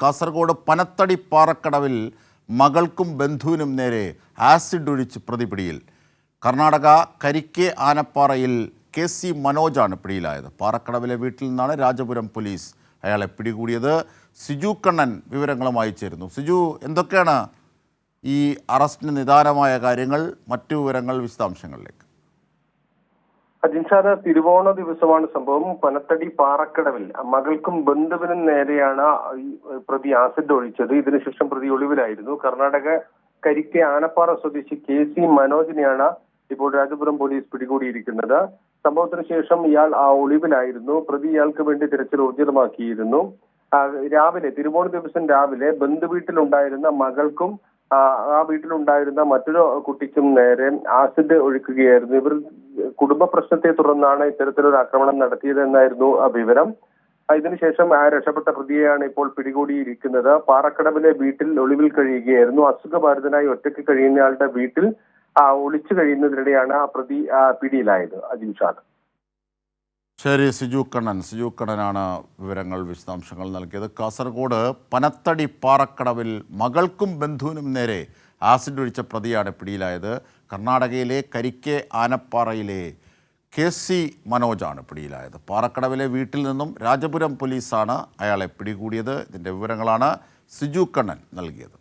കാസർഗോഡ് പനത്തടി പാറക്കടവിൽ മകൾക്കും ബന്ധുവിനും നേരെ ആസിഡ് ഒഴിച്ച് പ്രതിപിടിയിൽ. കർണാടക കരിക്കെ ആനപ്പാറയിൽ KC മനോജാണ് പിടിയിലായത്. പാറക്കടവിലെ വീട്ടിൽ നിന്നാണ് രാജപുരം പോലീസ് അയാളെ പിടികൂടിയത്. സിജു കണ്ണൻ വിവരങ്ങളുമായി ചേരുന്നു. സിജു, എന്തൊക്കെയാണ് ഈ അറസ്റ്റിന് നിദാനമായ കാര്യങ്ങൾ? മറ്റു വിവരങ്ങൾ, വിശദാംശങ്ങളിലേക്ക്. അജിൻഷാദ്, തിരുവോണ ദിവസമാണ് സംഭവം. പനത്തടി പാറക്കടവിൽ മകൾക്കും ബന്ധുവിനും നേരെയാണ് ഈ പ്രതി ആസിഡ് ഒഴിച്ചത്. ഇതിനുശേഷം പ്രതി ഒളിവിലായിരുന്നു. കർണാടക കരിക്കെ ആനപ്പാറ സ്വദേശി KC മനോജിനെയാണ് ഇപ്പോൾ രാജപുരം പോലീസ് പിടികൂടിയിരിക്കുന്നത്. സംഭവത്തിന് ശേഷം ഇയാൾ ഒളിവിലായിരുന്നു. പ്രതി ഇയാൾക്ക് വേണ്ടി തിരച്ചിൽ ഊർജിതമാക്കിയിരുന്നു. തിരുവോണ ദിവസം രാവിലെ ബന്ധുവീട്ടിലുണ്ടായിരുന്ന മകൾക്കും ആ വീട്ടിലുണ്ടായിരുന്ന മറ്റൊരു കുട്ടിക്കും നേരെ ആസിഡ് ഒഴിക്കുകയായിരുന്നു. ഇവർ കുടുംബ പ്രശ്നത്തെ തുടർന്നാണ് ഇത്തരത്തിലൊരു ആക്രമണം നടത്തിയതെന്നായിരുന്നു വിവരം. ഇതിനുശേഷം രക്ഷപ്പെട്ട പ്രതിയെയാണ് ഇപ്പോൾ പിടികൂടിയിരിക്കുന്നത്. പാറക്കടവിലെ വീട്ടിൽ ഒളിവിൽ കഴിയുകയായിരുന്നു. അസുഖബാധിതനായി ഒറ്റയ്ക്ക് കഴിയുന്നയാളുടെ വീട്ടിൽ ഒളിച്ചു കഴിയുന്നതിനിടെയാണ് ആ പ്രതി പിടിയിലായത്. അജിൻഷാദ്. ശരി, സിജു കണ്ണനാണ് വിവരങ്ങൾ, വിശദാംശങ്ങൾ നൽകിയത്. കാസർഗോഡ് പനത്തടി പാറക്കടവിൽ മകൾക്കും ബന്ധുവിനും നേരെ ആസിഡ് ഒഴിച്ച പ്രതിയാണ് പിടിയിലായത്. കർണാടകയിലെ കരിക്കെ ആനപ്പാറയിലെ KC മനോജാണ് പിടിയിലായത്. പാറക്കടവിലെ വീട്ടിൽ നിന്നും രാജപുരം പോലീസാണ് അയാളെ പിടികൂടിയത്. ഇതിൻ്റെ വിവരങ്ങളാണ് സിജു കണ്ണൻ നൽകിയത്.